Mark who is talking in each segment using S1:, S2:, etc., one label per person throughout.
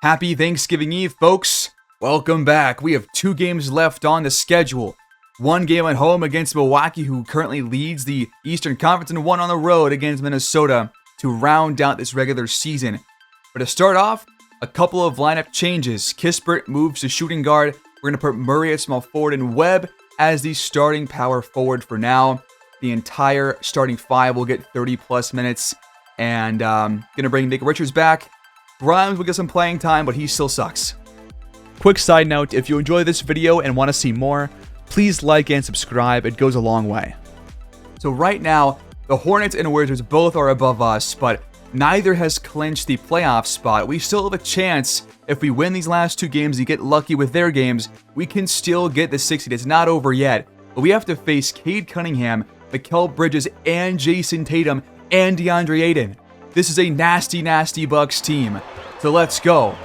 S1: Happy Thanksgiving Eve, folks. Welcome back. We have 2 games left on the schedule. 1 game at home against Milwaukee, who currently leads the Eastern Conference, and 1 on the road against Minnesota to round out this regular season. But to start off, a couple of lineup changes. Kispert moves to shooting guard. We're going to put Murray at small forward and Webb as the starting power forward for now. The entire starting 5 will get 30-plus minutes. And going to bring Nick Richards back. Grimes will get some playing time, but he still sucks. Quick side note, if you enjoy this video and want to see more, please like and subscribe. It goes a long way. So right now, the Hornets and Wizards both are above us, but neither has clinched the playoff spot. We still have a chance. If we win these last 2 games and get lucky with their games, we can still get the 6 seed. It's not over yet, but we have to face Cade Cunningham, Mikal Bridges, and Jason Tatum, and DeAndre Ayton. This is a nasty, nasty Bucks team. So let's go.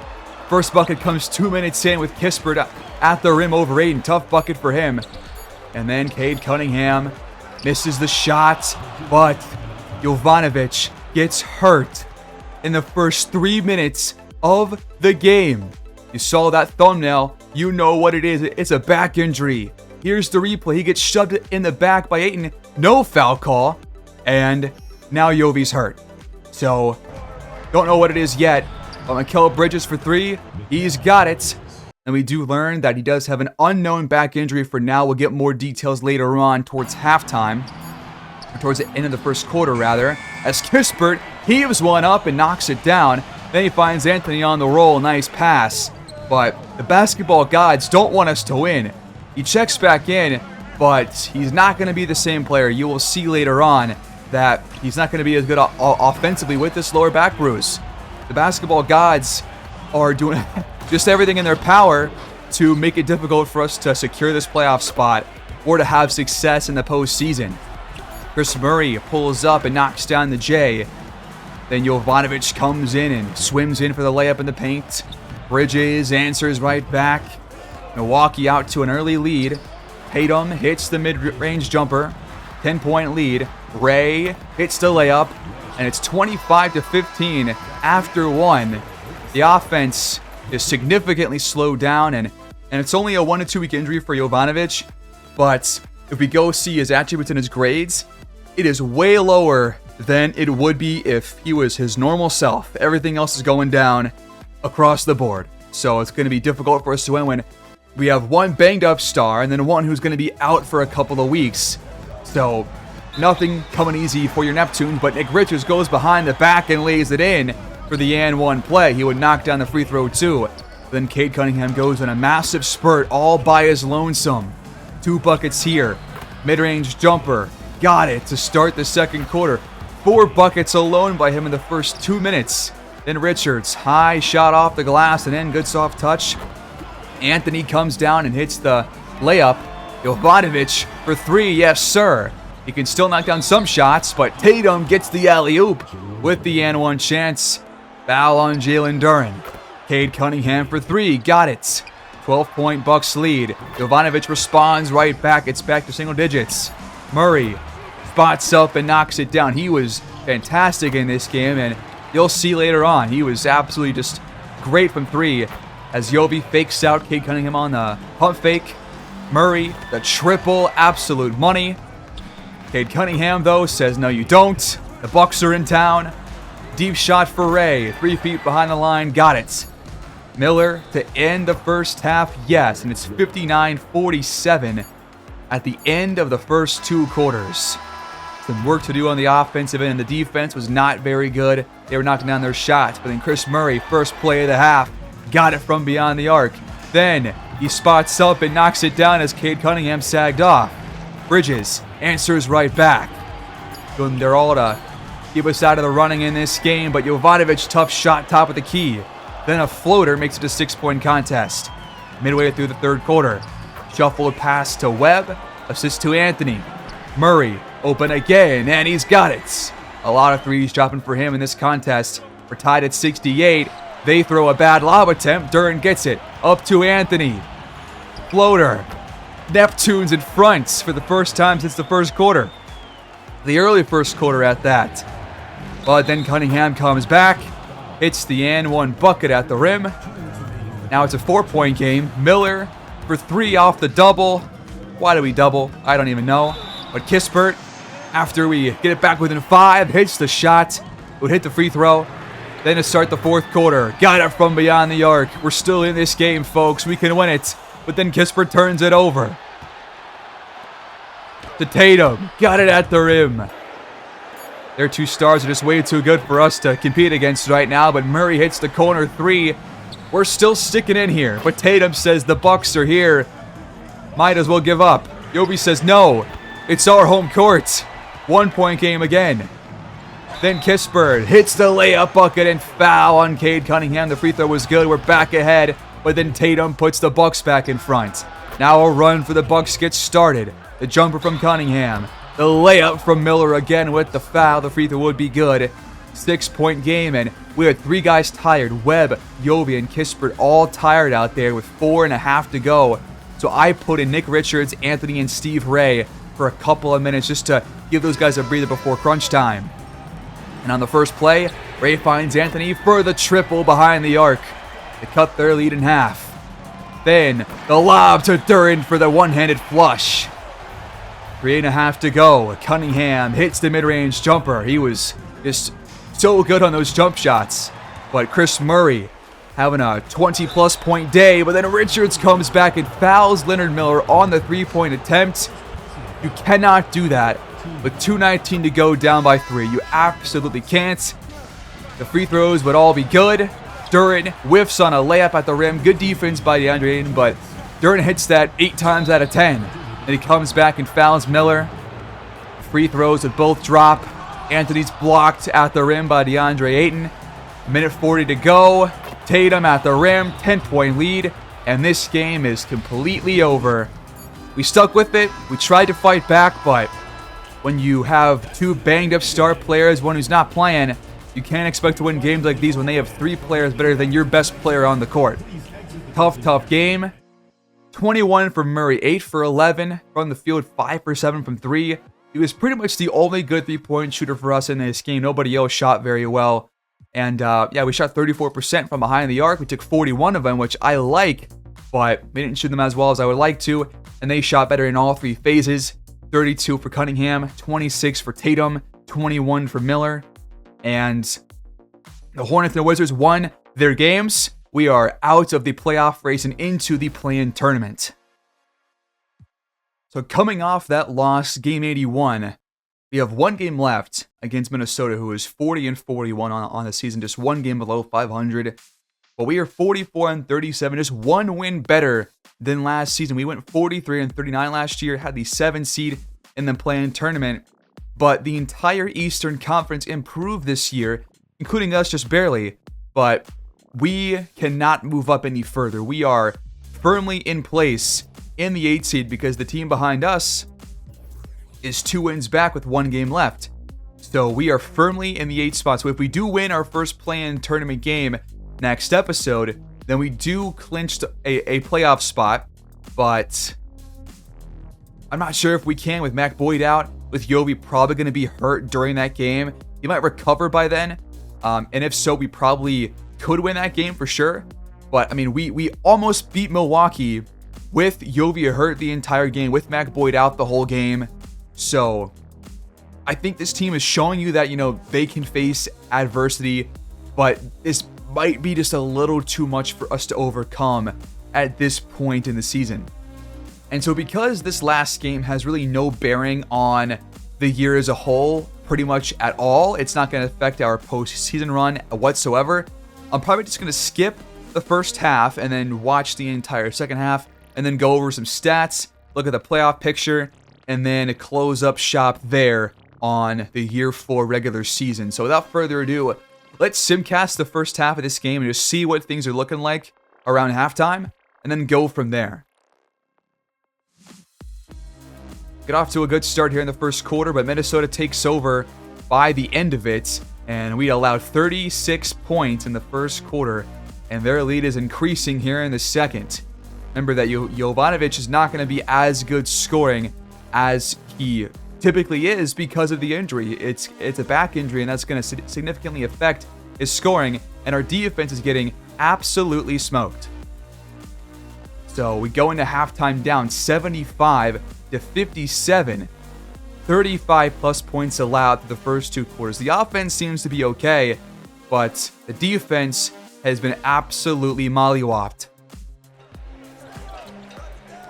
S1: First bucket comes 2 minutes in with Kispert at the rim over Ayton. Tough bucket for him. And then Cade Cunningham misses the shot, but Jovanovic gets hurt in the first 3 minutes of the game. You saw that thumbnail. You know what it is. It's a back injury. Here's the replay. He gets shoved in the back by Ayton. No foul call. And now Jovi's hurt. So, don't know what it is yet. But Mikal Bridges for 3. He's got it. And we do learn that he does have an unknown back injury for now. We'll get more details later on towards halftime. Or towards the end of the first quarter, rather. As Kispert heaves one up and knocks it down. Then he finds Anthony on the roll. Nice pass. But the basketball gods don't want us to win. He checks back in, but he's not going to be the same player. You will see later on that he's not going to be as good offensively with this lower back bruise. The basketball gods are doing just everything in their power to make it difficult for us to secure this playoff spot or to have success in the postseason. Chris Murray pulls up and knocks down the J. Then Jovanovic comes in and swims in for the layup in the paint. Bridges answers right back. Milwaukee out to an early lead. Tatum hits the mid-range jumper. 10-point lead. Ray hits the layup. And it's 25-15 after 1. The offense is significantly slowed down. And it's only a 1 to 2 week injury for Jovanovic. But if we go see his attributes and his grades, it is way lower than it would be if he was his normal self. Everything else is going down across the board. So it's going to be difficult for us to win when we have one banged up star and then one who's going to be out for a couple of weeks. So nothing coming easy for your Neptunes, but Nick Richards goes behind the back and lays it in for the and 1 play. He would knock down the free throw too. Then Cade Cunningham goes on a massive spurt all by his lonesome. 2 buckets here. Mid-range jumper. Got it to start the second quarter. 4 buckets alone by him in the first 2 minutes. Then Richards, high shot off the glass and then good soft touch. Anthony comes down and hits the layup. Jovanovic for 3, yes sir. He can still knock down some shots, but Tatum gets the alley-oop with the and 1 chance. Foul on Jalen Duren. Cade Cunningham for 3, got it. 12-point Bucks lead. Jovanovic responds right back. It's back to single digits. Murray spots up and knocks it down. He was fantastic in this game, and you'll see later on, he was absolutely just great from 3 as Jovi fakes out Cade Cunningham on the pump fake. Murray, the triple, absolute money. Cade Cunningham, though, says, no, you don't. The Bucks are in town. Deep shot for Ray. 3 feet behind the line. Got it. Miller to end the first half. Yes, and it's 59-47 at the end of the first 2 quarters. Some work to do on the offensive end, and the defense was not very good. They were knocking down their shots, but then Chris Murray, first play of the half, got it from beyond the arc. Then he spots up and knocks it down as Cade Cunningham sagged off. Bridges answers right back. They're all to keep us out of the running in this game, but Jovanovic, tough shot, top of the key. Then a floater makes it a 6-point contest. Midway through the third quarter, shuffled pass to Webb, assist to Anthony. Murray, open again, and he's got it. A lot of threes dropping for him in this contest. We're tied at 68. They throw a bad lob attempt. Duren gets it. Up to Anthony. Floater. Neptunes in front for the first time since the first quarter. The early first quarter at that. But then Cunningham comes back. hits the and one bucket at the rim. Now it's a 4-point game. Miller for 3 off the double. Why do we double? I don't even know. But Kispert, after we get it back within 5, hits the shot. Would hit the free throw. Then to start the fourth quarter, got it from beyond the arc. We're still in this game, folks. We can win it. But then Kispert turns it over to Tatum. Got it at the rim. Their 2 stars are just way too good for us to compete against right now. But Murray hits the corner 3. We're still sticking in here. But Tatum says the Bucks are here. Might as well give up. Yobi says no. It's our home court. 1-point game again. Then Kispert hits the layup bucket and foul on Cade Cunningham. The free throw was good. We're back ahead. But then Tatum puts the Bucks back in front. Now a run for the Bucks gets started. The jumper from Cunningham. The layup from Miller again with the foul. The free throw would be good. 6-point game, and we had 3 guys tired. Webb, Yobi, and Kispert all tired out there with 4.5 to go. So I put in Nick Richards, Anthony, and Steve Ray for a couple of minutes just to give those guys a breather before crunch time. And on the first play, Ray finds Anthony for the triple behind the arc to cut their lead in half. Then the lob to Duran for the one-handed flush. 3.5 to go. Cunningham hits the mid-range jumper. He was just so good on those jump shots. But Chris Murray having a 20-plus point day. But then Richards comes back and fouls Leonard Miller on the 3-point attempt. You cannot do that with 2:19 to go down by 3. You absolutely can't. The free throws would all be good. Duran whiffs on a layup at the rim. Good defense by DeAndre Ayton, but Duran hits that 8 times out of 10. And he comes back and fouls Miller. Free throws would both drop. Anthony's blocked at the rim by DeAndre Ayton. 1:40 to go. Tatum at the rim, 10-point lead. And this game is completely over. We stuck with it. We tried to fight back, but when you have 2 banged-up star players, one who's not playing, you can't expect to win games like these when they have 3 players better than your best player on the court. Tough game. 21 for Murray, 8 for 11 from the field, 5 for 7 from 3. He was pretty much the only good 3-point shooter for us in this game. Nobody else shot very well. And we shot 34% from behind the arc. We took 41 of them, which I like, but we didn't shoot them as well as I would like to. And they shot better in all 3 phases. 32 for Cunningham, 26 for Tatum, 21 for Miller. And the Hornets and the Wizards won their games. We are out of the playoff race and into the play-in tournament. So coming off that loss, game 81, we have 1 game left against Minnesota, who is 40-41 on the season, just 1 game below 500. But we are 44-37, just 1 win better than last season. We went 43-39 last year, had the 7th seed in the play-in tournament. But the entire Eastern Conference improved this year, including us just barely. But we cannot move up any further. We are firmly in place in the 8th seed because the team behind us is 2 wins back with 1 game left. So we are firmly in the 8th spot. So if we do win our first play-in tournament game next episode, then we do clinch a playoff spot. But I'm not sure if we can with Mac Boyd out, with Yobi probably going to be hurt during that game. He might recover by then. And if so, we probably could win that game for sure. But, I mean, we almost beat Milwaukee with Yobi hurt the entire game, with Mac Boyd out the whole game. So, I think this team is showing you that, they can face adversity. But this might be just a little too much for us to overcome at this point in the season. And so because this last game has really no bearing on the year as a whole, pretty much at all, it's not going to affect our postseason run whatsoever. I'm probably just going to skip the first half and then watch the entire second half and then go over some stats, look at the playoff picture, and then close up shop there on the year 4 regular season. So without further ado, let's simcast the first half of this game and just see what things are looking like around halftime and then go from there. Get off to a good start here in the first quarter, but Minnesota takes over by the end of it, and we allowed 36 points in the first quarter, and their lead is increasing here in the second. Remember that Jovanovic is not going to be as good scoring as he typically is because of the injury. It's a back injury, and that's going to significantly affect his scoring. and our defense is getting absolutely smoked. So we go into halftime down 75-57. 35 plus points allowed through the first 2 quarters. The offense seems to be okay, but the defense has been absolutely mollywopped.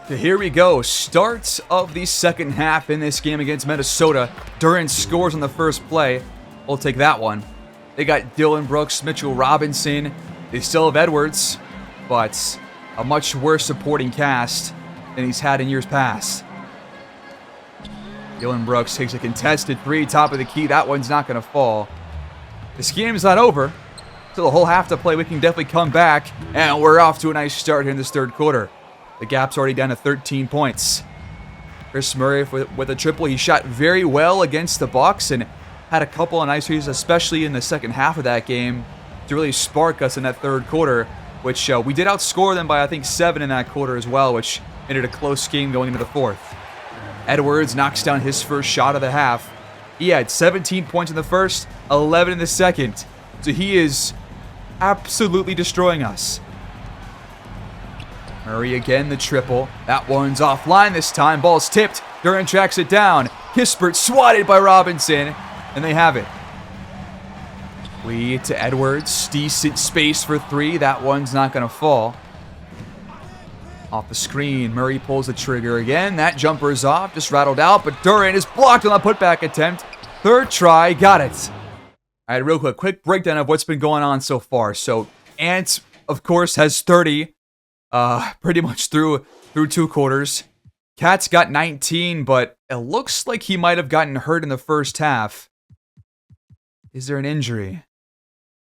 S1: So here we go. Start of the second half in this game against Minnesota. Duran scores on the first play. We'll take that one. They got Dillon Brooks, Mitchell Robinson. They still have Edwards, but a much worse supporting cast than he's had in years past. Dillon Brooks takes a contested 3, top of the key. That one's not going to fall. This game's not over. Still a whole half to play. We can definitely come back, and we're off to a nice start here in this third quarter. The gap's already down to 13 points. Chris Murray with a triple. He shot very well against the Bucks and had a couple of nice threes, especially in the second half of that game, to really spark us in that third quarter, which we did outscore them by, I think, 7 in that quarter as well, which ended a close game going into the fourth. Edwards knocks down his first shot of the half. He had 17 points in the first, 11 in the second. So he is absolutely destroying us. Murray again, the triple. That one's offline this time. Ball's tipped. Duran tracks it down. Kispert swatted by Robinson. And they have it. Lead to Edwards. Decent space for 3. That one's not going to fall. Off the screen, Murray pulls the trigger again. That jumper's off, just rattled out, but Duran is blocked on the putback attempt. Third try, got it. All right, real quick breakdown of what's been going on so far. So Ant, of course, has 30, pretty much through 2 quarters. Cat's got 19, but it looks like he might have gotten hurt in the first half. Is there an injury?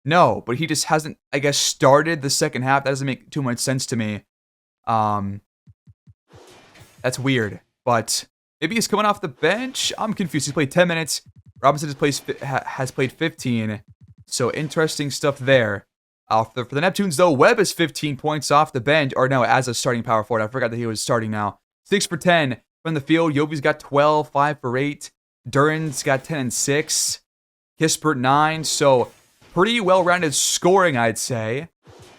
S1: No, but he just hasn't, I guess, started the second half. That doesn't make too much sense to me. That's weird, but maybe he's coming off the bench. I'm confused. He's played 10 minutes. Robinson has played 15. So interesting stuff there. For the Neptunes, though, Webb is 15 points off the bench, or no, as a starting power forward. I forgot that he was starting now. 6 for 10 from the field. Yovi's got 12, 5 for 8. Duran's got 10 and 6. Kispert 9. So pretty well-rounded scoring, I'd say.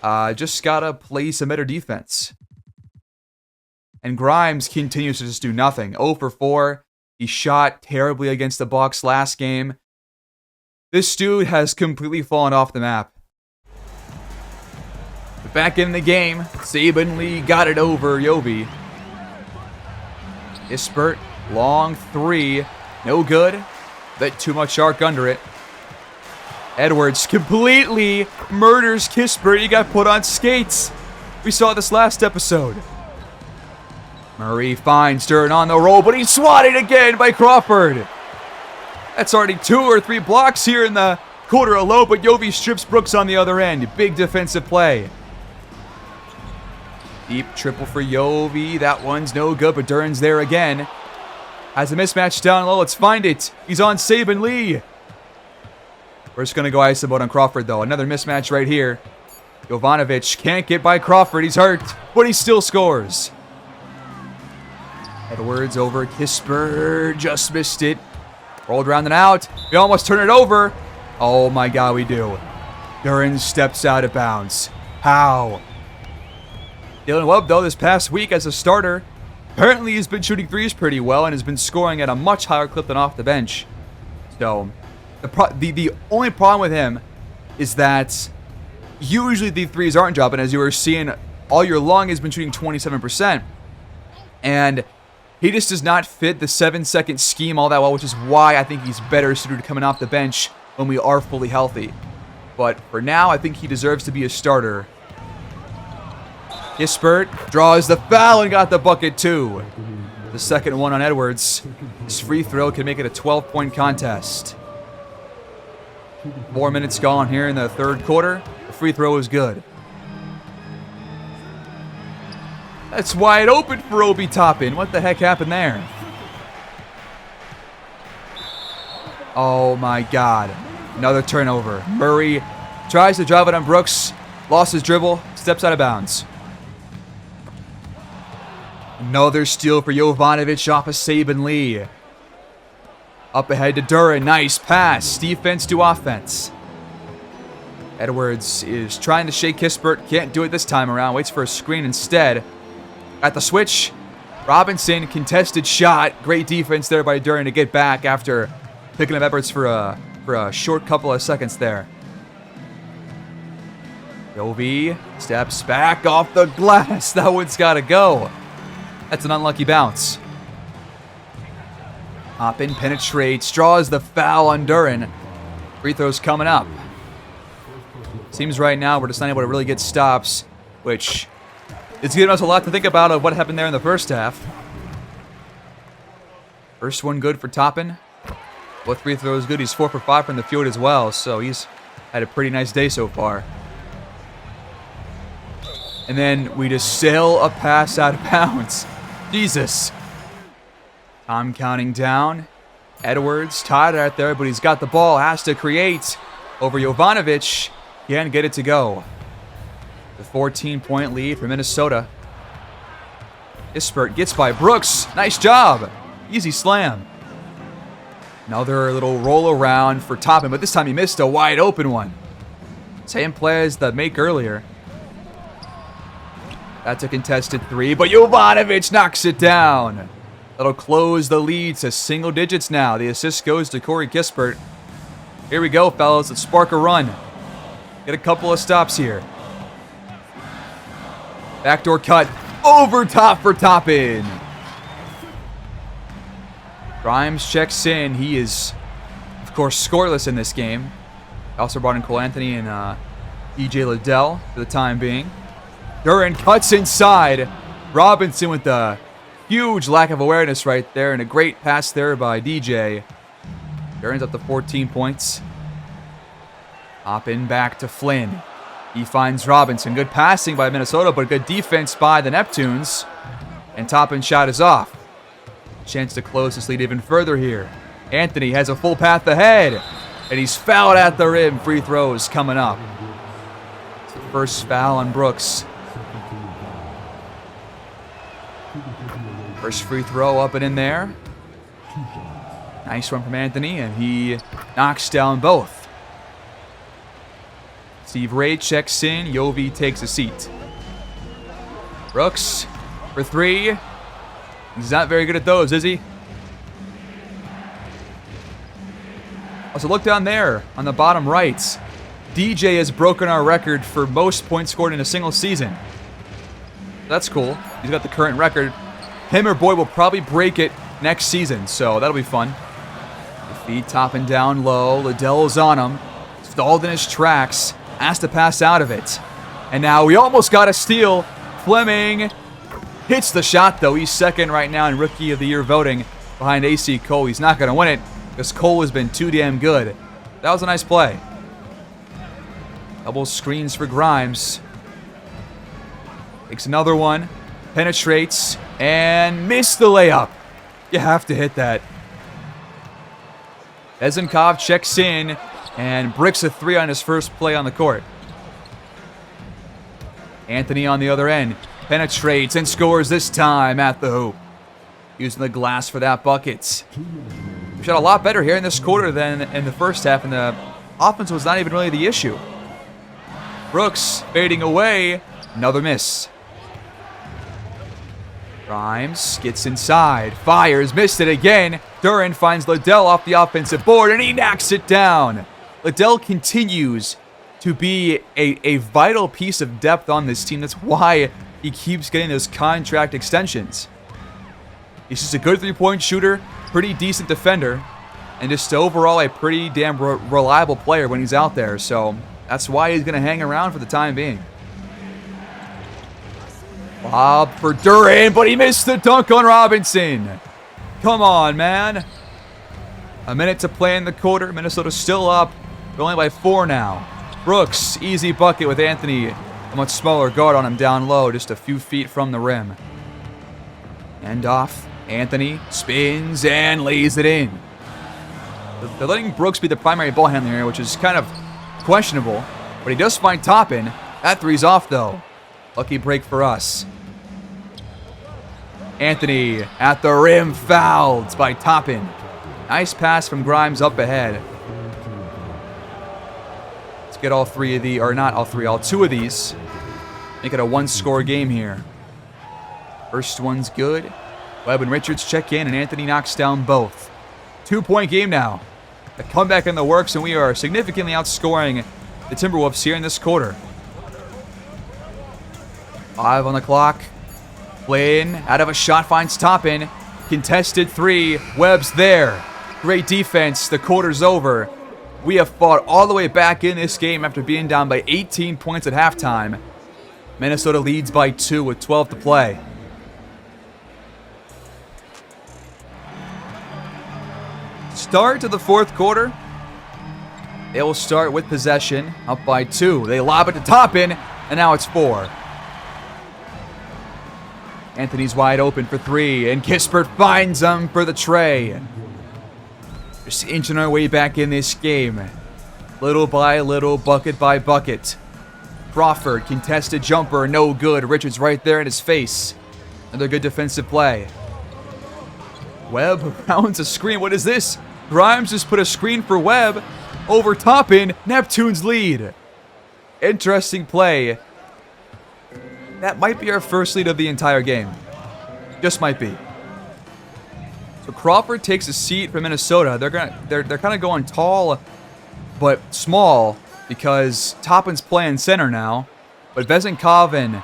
S1: Just gotta play some better defense. And Grimes continues to just do nothing. 0 for 4. He shot terribly against the Bucks last game. This dude has completely fallen off the map. But back in the game, Saban Lee got it over Yovi. Kispert, long 3. No good. Bit too much arc under it. Edwards completely murders Kispert. He got put on skates. We saw this last episode. Murray finds Duran on the roll, but he's swatted again by Crawford. That's already 2 or 3 blocks here in the quarter alone, but Yovi strips Brooks on the other end. Big defensive play. Deep triple for Yovi. That one's no good, but Duran's there again. Has a mismatch down low. Let's find it. He's on Saban Lee. We're just going to go ice about on Crawford, though. Another mismatch right here. Jovanovic can't get by Crawford. He's hurt, but he still scores. Edwards over Kispert. Just missed it. Rolled around and out. We almost turn it over. Oh, my God, we do. Duran steps out of bounds. How? Dylan Webb, though, this past week as a starter, apparently he's been shooting threes pretty well and has been scoring at a much higher clip than off the bench. So the only problem with him is that usually the threes aren't dropping. As you were seeing all year long, he's been shooting 27%. And he just does not fit the 7-second scheme all that well, which is why I think he's better suited coming off the bench when we are fully healthy. But for now, I think he deserves to be a starter. Kispert draws the foul and got the bucket too. The second one on Edwards. His free throw can make it a 12-point contest. 4 minutes gone here in the third quarter. The free throw is good. That's wide open for Obi Toppin. What the heck happened there? Oh my God. Another turnover. Murray tries to drive it on Brooks. Lost his dribble. Steps out of bounds. Another steal for Jovanovic off of Saban Lee. Up ahead to Duran. Nice pass. Defense to offense. Edwards is trying to shake Kispert. Can't do it this time around. Waits for a screen instead. At the switch, Robinson, contested shot. Great defense there by Duran to get back after picking up Edwards for a short couple of seconds there. Jovi steps back off the glass. That one's got to go. That's an unlucky bounce. Toppin penetrates, draws the foul on Duran. Free throws coming up. Seems right now we're just not able to really get stops, which is giving us a lot to think about of what happened there in the first half. First one good for Toppin. Both free throws good. He's 4 for 5 from the field as well, so he's had a pretty nice day so far. And then we just sail a pass out of bounds. Jesus. Time counting down. Edwards tied out there, but he's got the ball. Has to create over Jovanovic. Can't get it to go. The 14-point lead for Minnesota. Kispert gets by Brooks. Nice job. Easy slam. Another little roll around for Toppin, but this time he missed a wide open one. Same play as the make earlier. That's a contested three, but Jovanovic knocks it down. That'll close the lead to single digits now. The assist goes to Corey Kispert. Here we go, fellas. Let's spark a run. Get a couple of stops here. Backdoor cut. Over top for Toppin. Grimes checks in. He is, of course, scoreless in this game. Also brought in Cole Anthony and E.J. Liddell for the time being. Duran cuts inside. Robinson with the huge lack of awareness right there, and a great pass there by DJ. Duran's up to 14 points. Toppin back to Flynn. He finds Robinson. Good passing by Minnesota, but good defense by the Neptunes. And Toppin's shot is off. Chance to close this lead even further here. Anthony has a full path ahead, and he's fouled at the rim. Free throws coming up. It's the first foul on Brooks. First free throw up and in there. Nice one from Anthony, and he knocks down both. Steve Ray checks in. Jovi takes a seat. Brooks for three. He's not very good at those, is he? Also, look down there on the bottom right. DJ has broken our record for most points scored in a single season. That's cool. He's got the current record. Him or Boyd will probably break it next season, so that'll be fun. The feed Toppin down low. Liddell's on him. Stalled in his tracks. Has to pass out of it. And now we almost got a steal. Fleming hits the shot, though. He's second right now in Rookie of the Year voting behind AC Cole. He's not going to win it because Cole has been too damn good. That was a nice play. Double screens for Grimes. Takes another one. Penetrates and missed the layup. You have to hit that. Bezenkov checks in and bricks a three on his first play on the court. Anthony on the other end penetrates and scores this time at the hoop. Using the glass for that bucket. We shot a lot better here in this quarter than in the first half, and the offense was not even really the issue. Brooks fading away. Another miss. Grimes gets inside. Fires. Missed it again. Duran finds Liddell off the offensive board, and he knocks it down. Liddell continues to be a vital piece of depth on this team. That's why he keeps getting those contract extensions. He's just a good three-point shooter, pretty decent defender, and just overall a pretty damn reliable player when he's out there. So that's why he's going to hang around for the time being. Lob for Duran, but he missed the dunk on Robinson. Come on, man. A minute to play in the quarter. Minnesota's still up. They're only by 4 now. Brooks, easy bucket with Anthony, a much smaller guard on him down low, just a few feet from the rim. End off. Anthony spins and lays it in. They're letting Brooks be the primary ball handler here, which is kind of questionable. But he does find Toppin. That three's off, though. Lucky break for us. Anthony at the rim, fouled by Toppin. Nice pass from Grimes up ahead. get all three of the, or not all three, all two of these. Make it a one-score game here. First one's good. Webb and Richards check in, and Anthony knocks down both. 2-point game now. A comeback in the works, and we are significantly outscoring the Timberwolves here in this quarter. 5 on the clock. Flynn out of a shot finds Toppin. Contested 3. Webb's there. Great defense. The quarter's over. We have fought all the way back in this game after being down by 18 points at halftime. Minnesota leads by 2 with 12 to play. Start to the fourth quarter. They will start with possession, up by 2. They lob it to Toppin, and now it's 4. Anthony's wide open for 3, and Kispert finds him for the tray. Just inching our way back in this game. Little by little, bucket by bucket. Crawford, contested jumper, no good. Richards right there in his face. Another good defensive play. Webb rounds a screen. What is this? Grimes just put a screen for Webb over Toppin. Neptunes lead. Interesting play. That might be our first lead of the entire game. Just might be. So Crawford takes a seat for Minnesota. They're kind of going tall but small because Toppin's playing center now. But Vezenkov and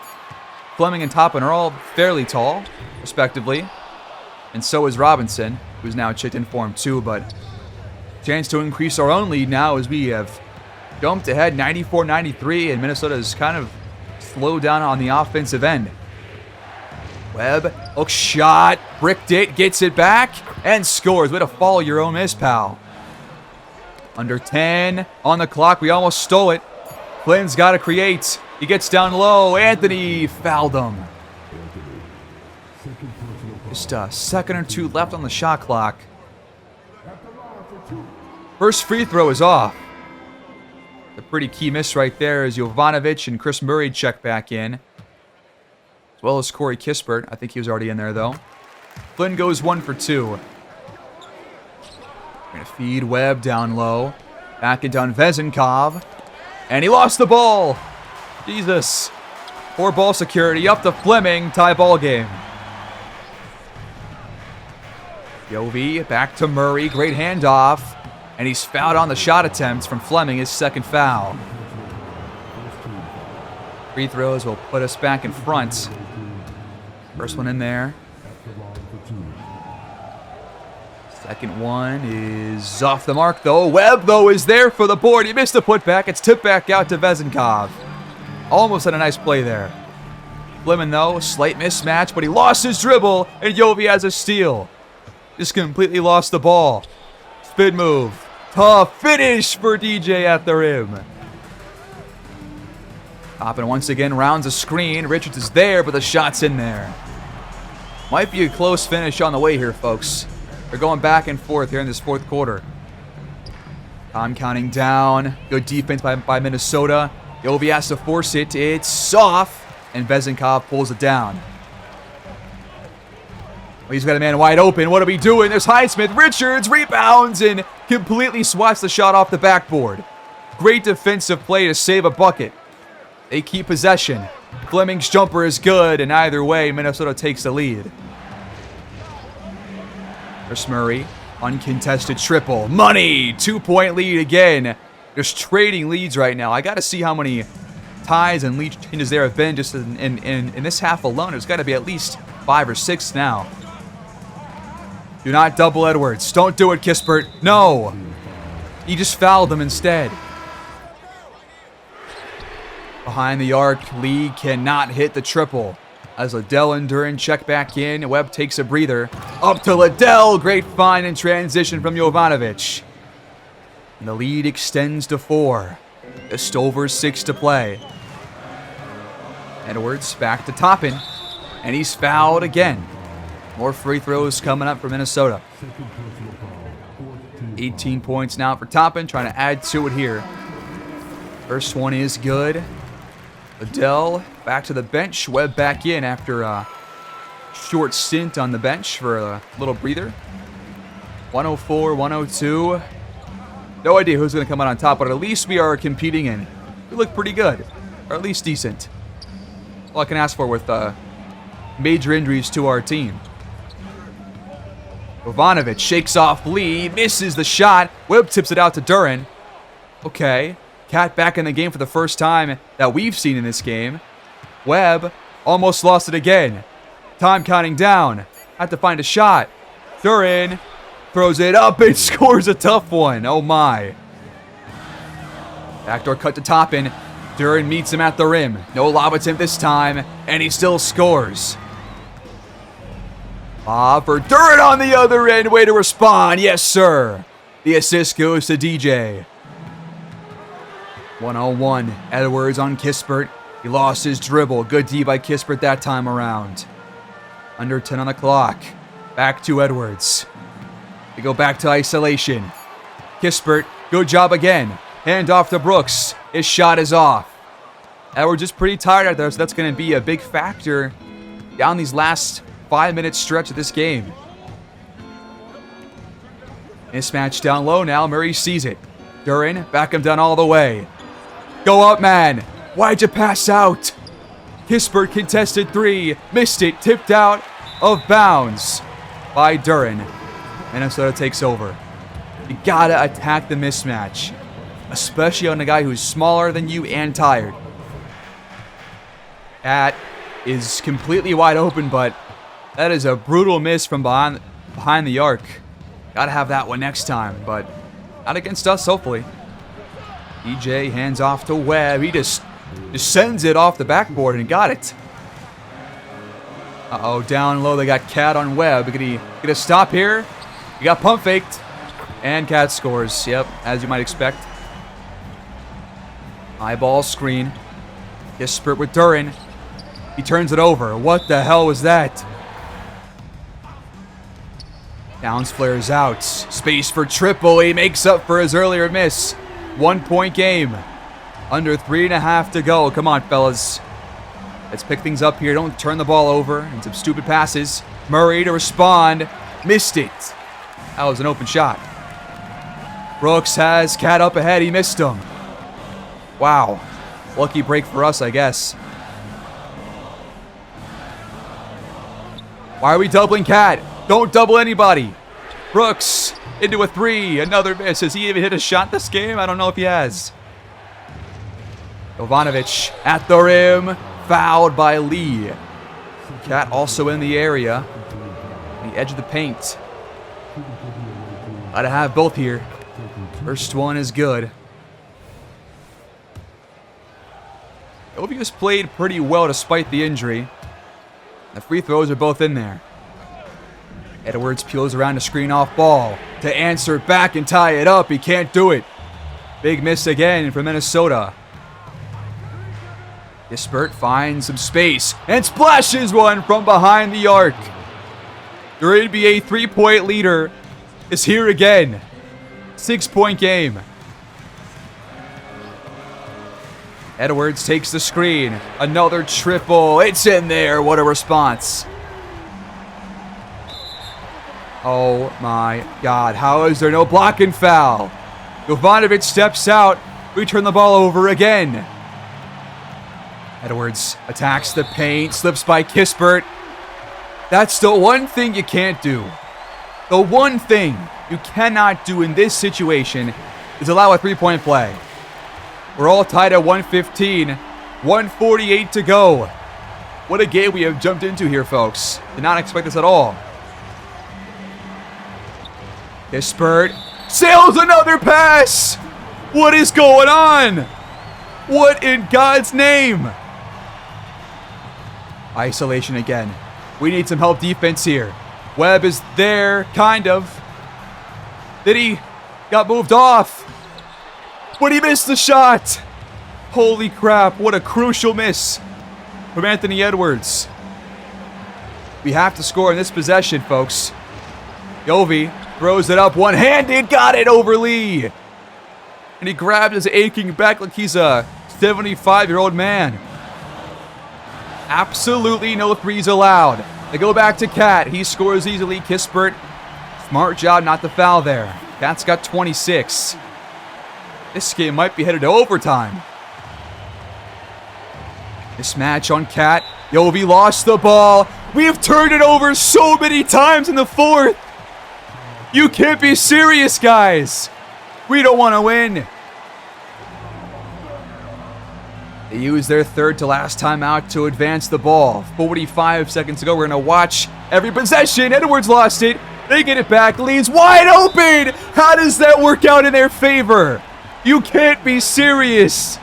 S1: Fleming and Toppin are all fairly tall, respectively. And so is Robinson, who's now checked in for him too. But chance to increase our own lead now as we have jumped ahead 94-93, and Minnesota is kind of slowed down on the offensive end. Webb, hook shot, bricked it, gets it back, and scores. Way to follow your own miss, pal. Under 10 on the clock. We almost stole it. Flynn's got to create. He gets down low. Anthony fouled him. Just a second or two left on the shot clock. First free throw is off. A pretty key miss right there as Jovanovic and Chris Murray check back in. As well as Corey Kispert. I think he was already in there, though. Flynn goes 1 for 2. We're going to feed Webb down low. Back it on Vezenkov. And he lost the ball. Jesus. Poor ball security. Up to Fleming. Tie ball game. Jovi back to Murray. Great handoff. And he's fouled on the shot attempts from Fleming, his second foul. Free throws will put us back in front. First one in there. Second one is off the mark, though. Webb, though, is there for the board. He missed the putback. It's tipped back out to Vezenkov. Almost had a nice play there. Fleming, though, slight mismatch, but he lost his dribble, and Jovi has a steal. Just completely lost the ball. Spin move. Tough finish for DJ at the rim. Toppin once again rounds a screen. Richards is there, but the shot's in there. Might be a close finish on the way here, folks. They're going back and forth here in this fourth quarter. Time counting down. Good defense by Minnesota. Jovi has to force it. It's off, and Vezenkov pulls it down. Well, he's got a man wide open. What are we doing? There's Highsmith. Richards rebounds and completely swats the shot off the backboard. Great defensive play to save a bucket. They keep possession. Fleming's jumper is good, and either way, Minnesota takes the lead. Chris Murray, uncontested triple. Money! 2-point lead again. Just trading leads right now. I got to see how many ties and lead changes there have been just in this half alone. There's got to be at least 5 or 6 now. Do not double Edwards. Don't do it, Kispert. No. He just fouled him instead. Behind the arc, Lee cannot hit the triple. As Liddell and Duran check back in, Webb takes a breather. Up to Liddell. Great find and transition from Jovanovic. And the lead extends to 4. Just over 6 to play. Edwards back to Toppin. And he's fouled again. More free throws coming up for Minnesota. 18 points now for Toppin, trying to add to it here. First one is good. Liddell back to the bench. Webb back in after a short stint on the bench for a little breather. 104, 102. No idea who's going to come out on top, but at least we are competing in. We look pretty good, or at least decent. All I can ask for with major injuries to our team. Jovanovic shakes off Lee, misses the shot. Webb tips it out to Duren. Okay, Cat back in the game for the first time that we've seen in this game. Webb almost lost it again. Time counting down. Had to find a shot. Duren throws it up and scores a tough one. Oh my. Backdoor cut to Toppin. Duren meets him at the rim. No lob attempt this time, and he still scores. For Duren on the other end. Way to respond. Yes, sir. The assist goes to DJ. 1-on-1. Edwards on Kispert. He lost his dribble. Good D by Kispert that time around. Under 10 on the clock. Back to Edwards. We go back to isolation. Kispert, good job again. Hand off to Brooks. His shot is off. Edwards is pretty tired out there, so that's going to be a big factor down these last 5-minute stretch of this game. Mismatch down low now. Murray sees it. Duren, back him down all the way. Go up, man. Why'd you pass out? Kispert contested three. Missed it. Tipped out of bounds by Duren. Minnesota takes over. You gotta attack the mismatch, especially on a guy who's smaller than you and tired. Cat is completely wide open, but that is a brutal miss from behind the arc. Gotta have that one next time, but not against us, hopefully. DJ hands off to Webb. He just sends it off the backboard and got it. Uh-oh, down low. They got Cat on Webb. Get a stop here. He got pump faked. And Cat scores. Yep, as you might expect. Eyeball screen. Kispert with Duren. He turns it over. What the hell was that? Downs flares out. Space for triple. He makes up for his earlier miss. 1-point game. Under 3.5 to go. Come on, fellas. Let's pick things up here. Don't turn the ball over. And some stupid passes. Murray to respond. Missed it. That was an open shot. Brooks has Cat up ahead. He missed him. Wow. Lucky break for us, I guess. Why are we doubling Cat? Don't double anybody. Brooks into a three. Another miss. Has he even hit a shot this game? I don't know if he has. Jovanovic at the rim. Fouled by Lee. Cat also in the area. The edge of the paint. Gotta have both here. First one is good. Ovius played pretty well despite the injury. The free throws are both in there. Edwards peels around to screen off ball. To answer back and tie it up. He can't do it. Big miss again for Minnesota. Kispert finds some space and splashes one from behind the arc. Your NBA three-point leader is here again. 6-point game. Edwards takes the screen. Another triple. It's in there. What a response. Oh my God. How is there no blocking foul? Jovanovic steps out. We turn the ball over again. Edwards attacks the paint. Slips by Kispert. That's the one thing you can't do. The one thing you cannot do in this situation is allow a three-point play. We're all tied at 115. 148 to go. What a game we have jumped into here, folks. Did not expect this at all. Kispert sails another pass. What is going on? What in God's name? Isolation again. We need some help defense here. Webb is there, kind of. Then he got moved off. But he missed the shot. Holy crap, what a crucial miss from Anthony Edwards. We have to score in this possession, folks. Yovi throws it up one-handed, got it over Lee. And he grabbed his aching back like he's a 75-year-old man. Absolutely no threes allowed. They go back to Cat. He scores easily. Kispert, smart job not to foul there. Cat's got 26. This game might be headed to overtime. Mismatch on Cat. Yovi lost the ball. We have turned it over so many times in the fourth. You can't be serious, guys. We don't want to win. They used their third to last timeout to advance the ball. 45 seconds ago, we're going to watch every possession. Edwards lost it. They get it back. Leads wide open. How does that work out in their favor? You can't be serious.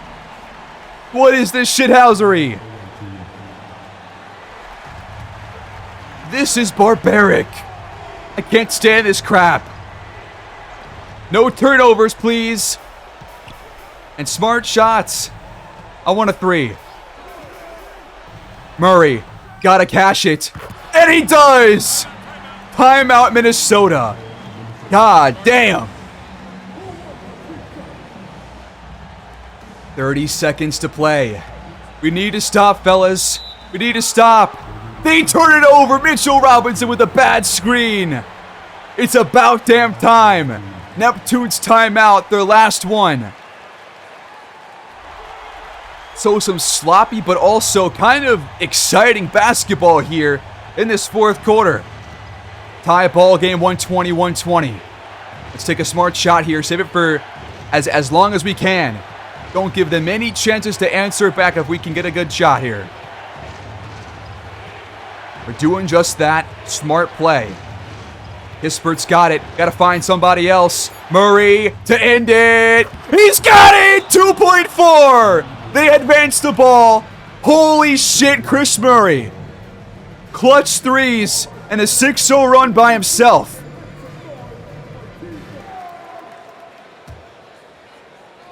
S1: What is this shithousery? This is barbaric. I can't stand this crap. No turnovers, please. And smart shots. I want a 3. Murray, gotta cash it. And he does! Timeout, Minnesota. God damn. 30 seconds to play. We need to stop, fellas. We need to stop. They turn it over. Mitchell Robinson with a bad screen. It's about damn time. Neptunes timeout, their last one. So some sloppy but also kind of exciting basketball here in this fourth quarter. Tie ball game 120-120. Let's take a smart shot here. Save it for as long as we can. Don't give them any chances to answer it back if we can get a good shot here. We're doing just that. Smart play. Hispert's got it. Got to find somebody else. Murray to end it. He's got it! 2.4! They advanced the ball. Holy shit, Chris Murray. Clutch threes and a 6-0 run by himself.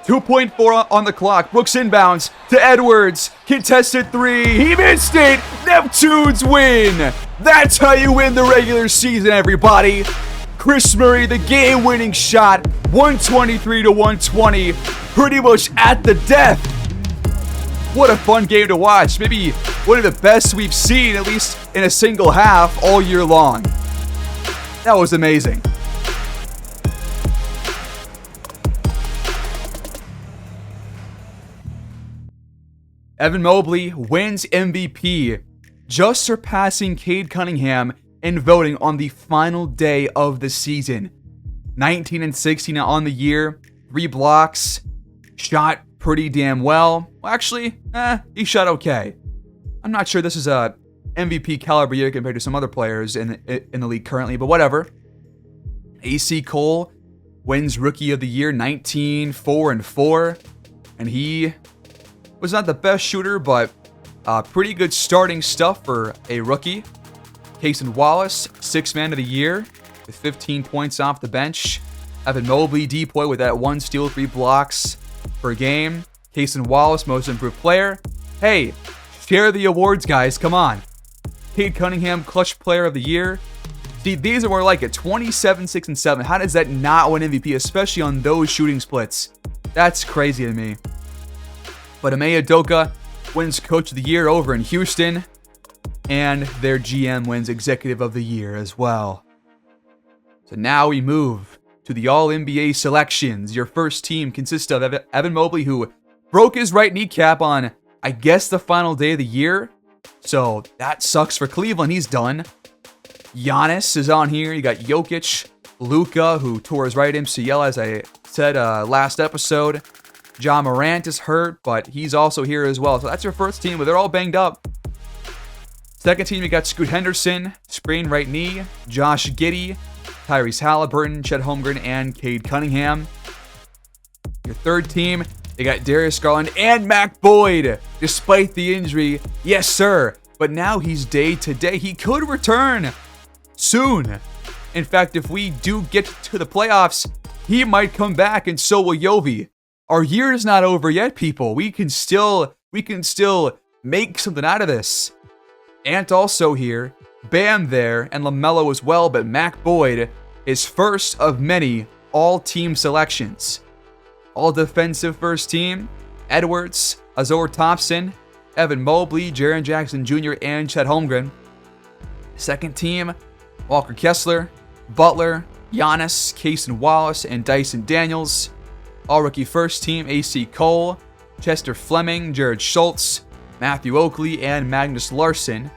S1: 2.4 on the clock. Brooks inbounds to Edwards. Contested 3. He missed it. Neptunes win. That's how you win the regular season, everybody. Chris Murray, the game-winning shot. 123-120. Pretty much at the death. What a fun game to watch. Maybe one of the best we've seen, at least in a single half, all year long. That was amazing. Evan Mobley wins MVP, just surpassing Cade Cunningham in voting on the final day of the season. 19 and 16 on the year, 3 blocks, shot pretty damn well. Well, actually, he shot okay. I'm not sure this is a MVP caliber year compared to some other players in the league currently, but whatever. AC Cole wins Rookie of the Year, 19, 4 and 4, and he was not the best shooter, but pretty good starting stuff for a rookie. Cason Wallace, 6th Man of the Year with 15 points off the bench. Evan Mobley, Depoy with that 1 steal, 3 blocks per game. Cason Wallace, Most Improved Player. Hey, share the awards, guys. Come on. Cade Cunningham, Clutch Player of the Year. See, these are more like it. 27, 6, and 7. How does that not win MVP, especially on those shooting splits? That's crazy to me. But Ime Udoka wins Coach of the Year over in Houston. And their GM wins Executive of the Year as well. So now we move to the All-NBA selections. Your first team consists of Evan Mobley, who broke his right kneecap on, I guess, the final day of the year. So that sucks for Cleveland. He's done. Giannis is on here. You got Jokic, Luka, who tore his right MCL, as I said last episode. Ja Morant is hurt, but he's also here as well. So that's your first team, but they're all banged up. Second team, you got Scoot Henderson, sprained right knee. Josh Giddey, Tyrese Halliburton, Chet Holmgren, and Cade Cunningham. Your third team, you got Darius Garland and Mac Boyd, despite the injury. Yes, sir. But now he's day to day. He could return soon. In fact, if we do get to the playoffs, he might come back, and so will Yovi. Our year is not over yet, people. We can still make something out of this. Ant also here, Bam there, and LaMelo as well, but Mac Boyd is first of many all-team selections. All-defensive first team, Edwards, Azor Thompson, Evan Mobley, Jaren Jackson Jr., and Chet Holmgren. Second team, Walker Kessler, Butler, Giannis, Cason Wallace, and Dyson Daniels. All-rookie first team, AC Cole, Chester Fleming, Jared Schultz, Matthew Oakley, and Magnus Larsson.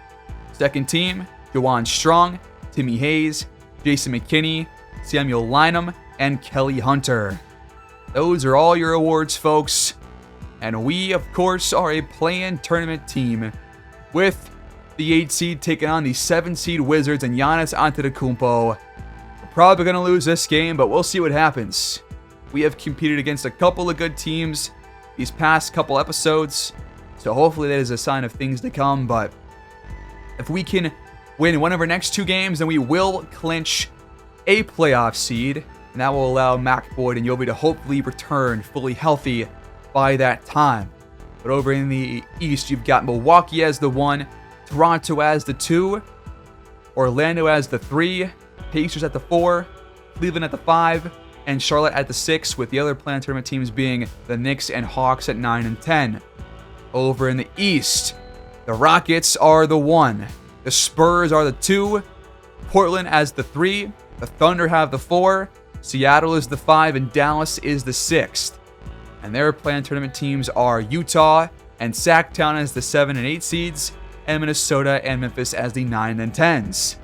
S1: Second team, Jawan Strong, Timmy Hayes, Jason McKinney, Samuel Lynham, and Kelly Hunter. Those are all your awards, folks. And we, of course, are a play-in tournament team with the 8 seed taking on the 7 seed Wizards and Giannis Antetokounmpo. We're probably going to lose this game, but we'll see what happens. We have competed against a couple of good teams these past couple episodes, so hopefully that is a sign of things to come. But if we can win one of our next 2 games, then we will clinch a playoff seed, and that will allow Mac Boyd and Yobi to hopefully return fully healthy by that time. But over in the East, you've got Milwaukee as the 1, Toronto as the 2, Orlando as the 3, Pacers at the 4, Cleveland at the 5, and Charlotte at the 6, with the other play-in tournament teams being the Knicks and Hawks at 9 and 10. Over in the East, the Rockets are the 1, the Spurs are the 2, Portland as the 3, the Thunder have the 4, Seattle is the 5, and Dallas is the 6th. And their play-in tournament teams are Utah and Sacktown as the 7 and 8 seeds, and Minnesota and Memphis as the 9 and 10s.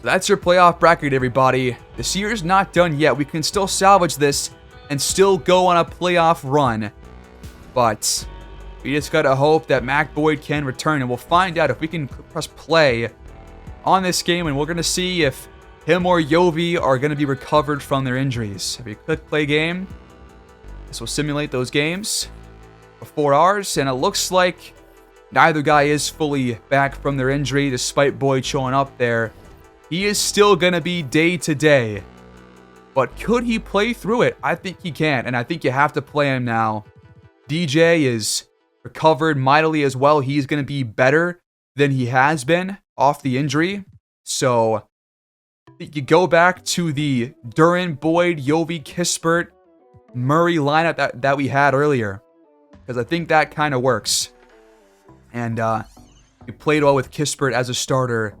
S1: So that's your playoff bracket, everybody. This year's not done yet. We can still salvage this and still go on a playoff run. But we just gotta hope that Mac Boyd can return, and we'll find out if we can press play on this game, and we're gonna see if him or Yovi are gonna be recovered from their injuries. If you click play game, this will simulate those games before ours, and it looks like neither guy is fully back from their injury despite Boyd showing up there. He is still going to be day to day. But could he play through it? I think he can, and I think you have to play him now. DJ is recovered mightily as well. He's going to be better than he has been off the injury. So I think you go back to the Duran, Boyd, Yovi, Kispert, Murray lineup that we had earlier, because I think that kind of works. And we played well with Kispert as a starter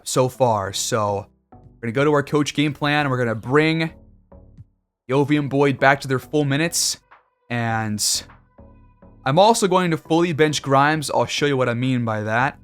S1: so far. So we're going to go to our coach game plan, and we're going to bring Yovi and Boyd back to their full minutes. And I'm also going to fully bench Grimes. I'll show you what I mean by that.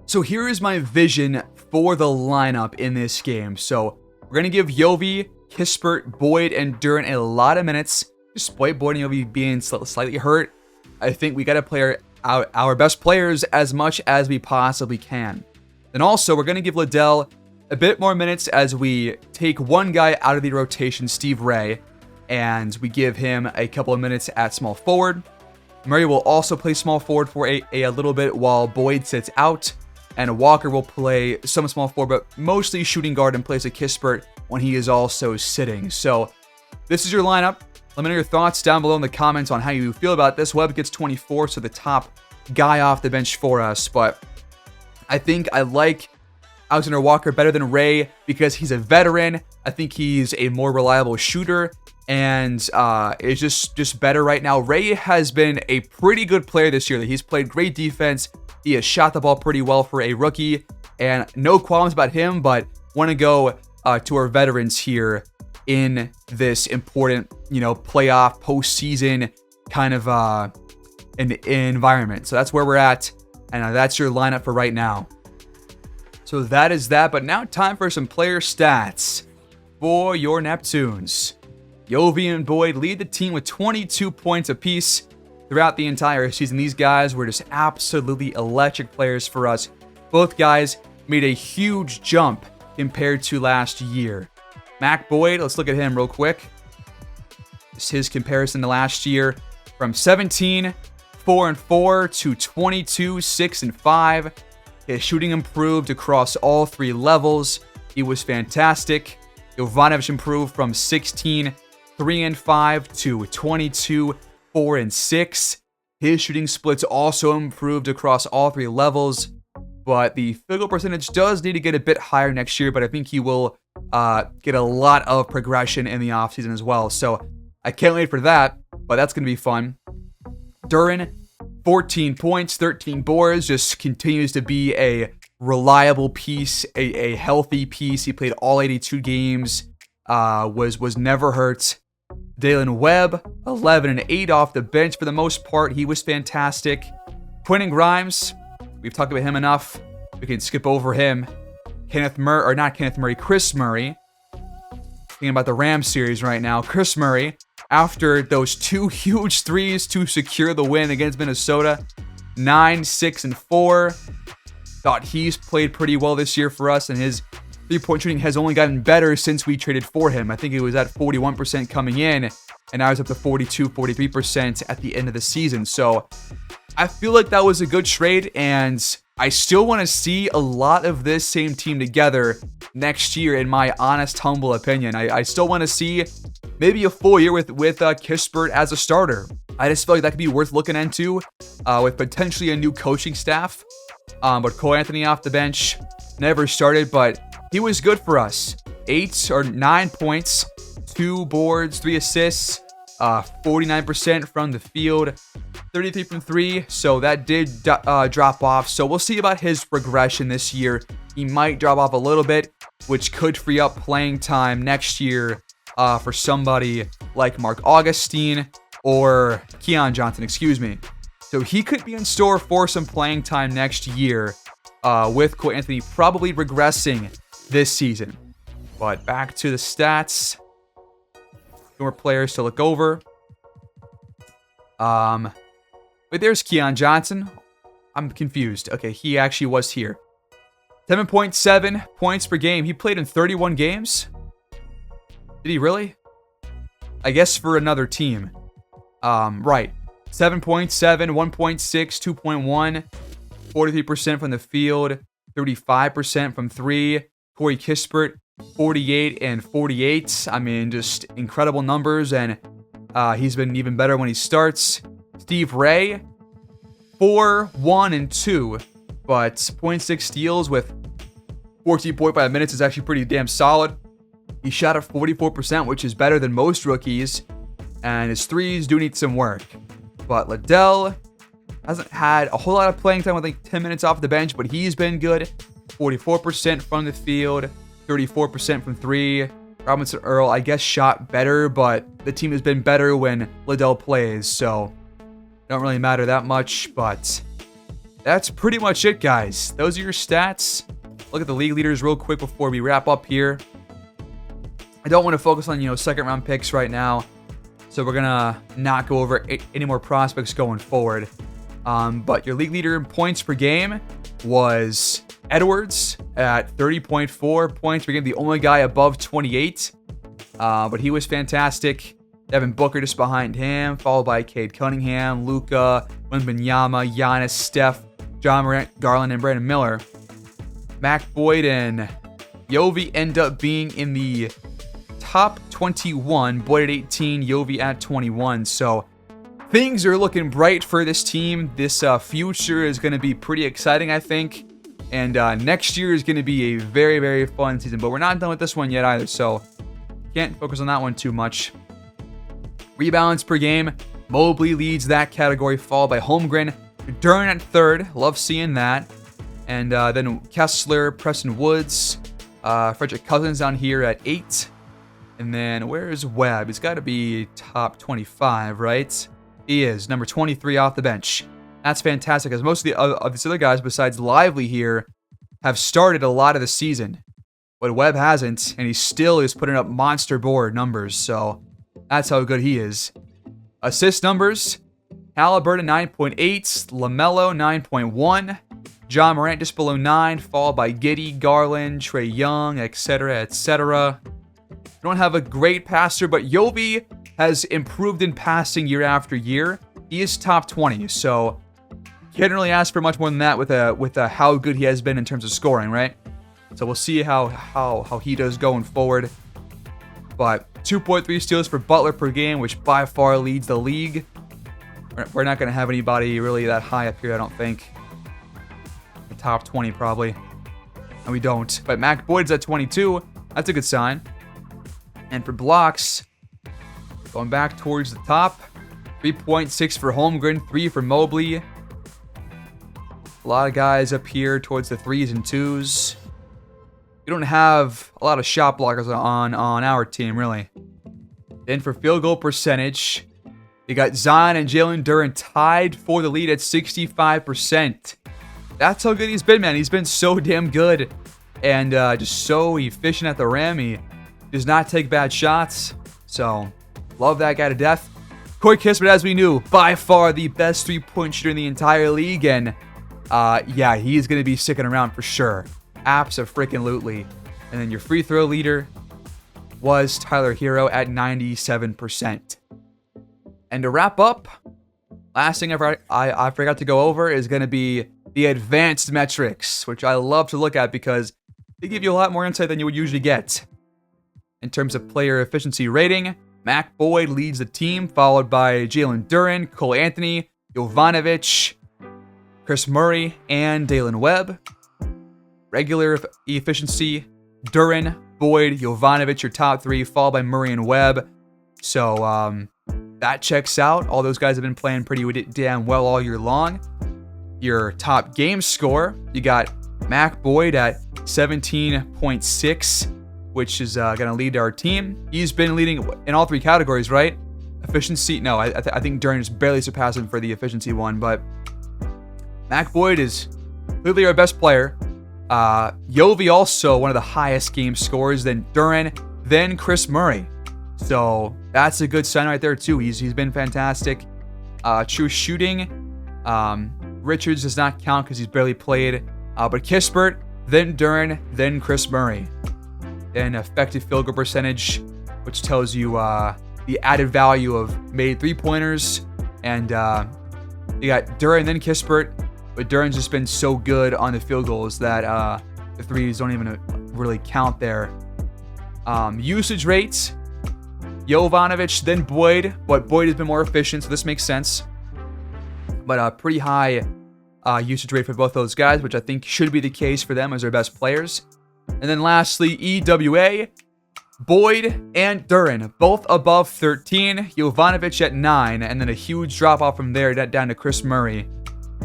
S1: So here is my vision for the lineup in this game. So we're going to give Yovi, Kispert, Boyd, and Duran a lot of minutes. Despite Boyd and Yovi being slightly hurt, I think we got to play our best players as much as we possibly can. Then also, we're going to give Liddell a bit more minutes as we take one guy out of the rotation, Steve Ray, and we give him a couple of minutes at small forward. Murray will also play small forward for a little bit while Boyd sits out, and Walker will play some small forward, but mostly shooting guard and plays a Kispert when he is also sitting. So this is your lineup. Let me know your thoughts down below in the comments on how you feel about this. Webb gets 24, so the top guy off the bench for us, but I think I like Alexander Walker better than Ray because he's a veteran. I think he's a more reliable shooter and is just better right now. Ray has been a pretty good player this year. He's played great defense. He has shot the ball pretty well for a rookie, and no qualms about him, but want to go to our veterans here in this important, playoff, postseason kind of an environment. So that's where we're at, and that's your lineup for right now. So that is that, but now time for some player stats for your Neptunes. Yovi and Boyd lead the team with 22 points apiece throughout the entire season. These guys were just absolutely electric players for us. Both guys made a huge jump compared to last year. Mac Boyd, let's look at him real quick. This is his comparison to last year. From 17, 4-4 to 22, 6-5. His shooting improved across all 3 levels. He was fantastic. Jovanovic improved from 16, 3-5 to 22, 4-6. His shooting splits also improved across all 3 levels, but the field goal percentage does need to get a bit higher next year, but I think he will get a lot of progression in the offseason as well. So I can't wait for that, but that's going to be fun. Duran, 14 points, 13 boards, just continues to be a reliable piece, a healthy piece. He played all 82 games, was never hurt. Dalen Webb, 11 and 8 off the bench for the most part. He was fantastic. Quentin Grimes, we've talked about him enough. We can skip over him. Chris Murray. Thinking about the Rams series right now. Chris Murray, after those 2 huge threes to secure the win against Minnesota, 9, 6, and 4. Thought he's played pretty well this year for us, and his three-point shooting has only gotten better since we traded for him. I think it was at 41% coming in, and now it's up to 42, 43% at the end of the season. So I feel like that was a good trade, and I still want to see a lot of this same team together next year, in my honest, humble opinion. I still want to see maybe a full year with Kispert as a starter. I just feel like that could be worth looking into with potentially a new coaching staff. But Cole Anthony off the bench, never started, but he was good for us. 8 or 9 points, 2 boards, 3 assists, 49% from the field, 33 from 3, so that did drop off. So we'll see about his progression this year. He might drop off a little bit, which could free up playing time next year for somebody like Mark Augustine or Keon Johnson, excuse me. So he could be in store for some playing time next year with Cole Anthony probably regressing this season. But back to the stats. More players to look over. But there's Keon Johnson. I'm confused. Okay, he actually was here. 7.7 points per game. He played in 31 games. Did he really? I guess for another team. Right. 7.7, 1.6, 2.1, 43% from the field, 35% from 3. Corey Kispert, 48 and 48. I mean, just incredible numbers, and he's been even better when he starts. Steve Ray, 4, 1, and 2, but 0.6 steals with 14.5 minutes is actually pretty damn solid. He shot at 44%, which is better than most rookies, and his threes do need some work. But Liddell hasn't had a whole lot of playing time with like 10 minutes off the bench, but he's been good. 44% from the field, 34% from 3. Robinson Earl, I guess, shot better, but the team has been better when Liddell plays, so it don't really matter that much. But that's pretty much it, guys. Those are your stats. Look at the league leaders real quick before we wrap up here. I don't want to focus on, second round picks right now, so we're going to not go over any more prospects going forward. But your league leader in points per game was Edwards at 30.4 points per game, the only guy above 28. But he was fantastic. Devin Booker just behind him, followed by Cade Cunningham, Luka, Wembanyama, Giannis, Steph, John Morant, Garland, and Brandon Miller. Mac Boyd and Yovi end up being in the top 21. Boyd at 18, Yovi at 21. So things are looking bright for this team. This future is going to be pretty exciting, I think. And next year is going to be a very, very fun season. But we're not done with this one yet either, so can't focus on that one too much. Rebounds per game. Mobley leads that category, followed by Holmgren. Duran at 3rd. Love seeing that. And then Kessler, Preston Woods, Frederick Cousins down here at 8. And then where's Webb? He's got to be top 25, right? He is, number 23 off the bench. That's fantastic, because most of these other guys, besides Lively here, have started a lot of the season. But Webb hasn't, and he still is putting up monster board numbers, so that's how good he is. Assist numbers, Halliburton 9.8, LaMelo 9.1, John Morant just below 9, followed by Giddey, Garland, Trae Young, etc., etc. Don't have a great passer, but Yovi has improved in passing year after year. He is top 20, so can't really ask for much more than that with how good he has been in terms of scoring, right? So we'll see how he does going forward. But 2.3 steals for Butler per game, which by far leads the league. We're not going to have anybody really that high up here, I don't think. The top 20 probably. And we don't. But Mac Boyd's at 22. That's a good sign. And for blocks, going back towards the top, 3.6 for Holmgren, 3 for Mobley. A lot of guys up here towards the 3s and 2s. We don't have a lot of shot blockers on our team, really. Then for field goal percentage, you got Zion and Jalen Duren tied for the lead at 65%. That's how good he's been, man. He's been so damn good and just so efficient at the rim. He does not take bad shots. So, love that guy to death. Corey Kispert, as we knew, by far the best three-point shooter in the entire league. And yeah, he's going to be sticking around for sure. Abso-freaking-lutely. And then your free throw leader was Tyler Hero at 97%. And to wrap up, last thing I forgot to go over is going to be the advanced metrics, which I love to look at because they give you a lot more insight than you would usually get. In terms of player efficiency rating, Mac Boyd leads the team, followed by Jalen Duren, Cole Anthony, Jovanovic, Chris Murray, and Dalen Webb. Regular efficiency, Duren, Boyd, Jovanovic, your top three, followed by Murray and Webb. So that checks out. All those guys have been playing pretty damn well all year long. Your top game score, you got Mac Boyd at 17.6, which is going to lead our team. He's been leading in all three categories, right? Efficiency, no, I think Duren just barely surpassed him for the efficiency one, but Mac Boyd is clearly our best player. Yovi also one of the highest game scorers, then Duren, then Chris Murray. So that's a good sign right there too. He's been fantastic. True shooting, Richards does not count because he's barely played. But Kispert, then Duren, then Chris Murray. Then effective field goal percentage, which tells you the added value of made three-pointers. And you got Duren, then Kispert. But Duren's just been so good on the field goals that the threes don't even really count there. Usage rates, Jovanovic, then Boyd. But Boyd has been more efficient, so this makes sense. But a pretty high usage rate for both those guys, which I think should be the case for them as their best players. And then lastly, EWA, Boyd and Duren, both above 13. Jovanovic at 9, and then a huge drop-off from there down to Chris Murray.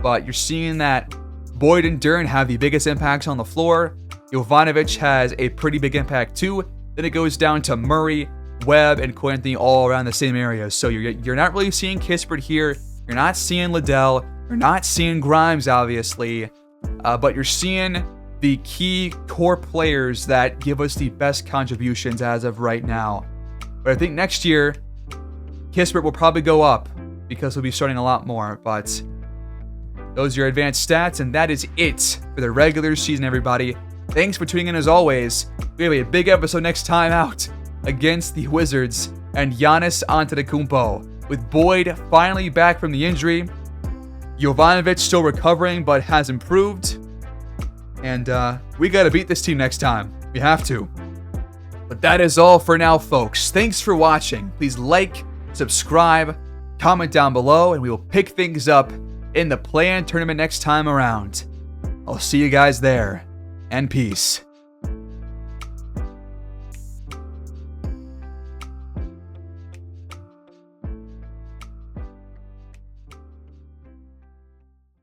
S1: But you're seeing that Boyd and Duren have the biggest impacts on the floor. Jovanovic has a pretty big impact too. Then it goes down to Murray, Webb, and Cole Anthony all around the same area. So you're not really seeing Kispert here. You're not seeing Liddell. You're not seeing Grimes, obviously. But you're seeing the key core players that give us the best contributions as of right now. But I think next year, Kispert will probably go up because he'll be starting a lot more. But those are your advanced stats, and that is it for the regular season, everybody. Thanks for tuning in as always. We have a big episode next time out against the Wizards and Giannis Antetokounmpo. With Boyd finally back from the injury, Jovanovic still recovering but has improved. And we got to beat this team next time. We have to. But that is all for now, folks. Thanks for watching. Please like, subscribe, comment down below, and we will pick things up in the play-in tournament next time around. I'll see you guys there, and peace.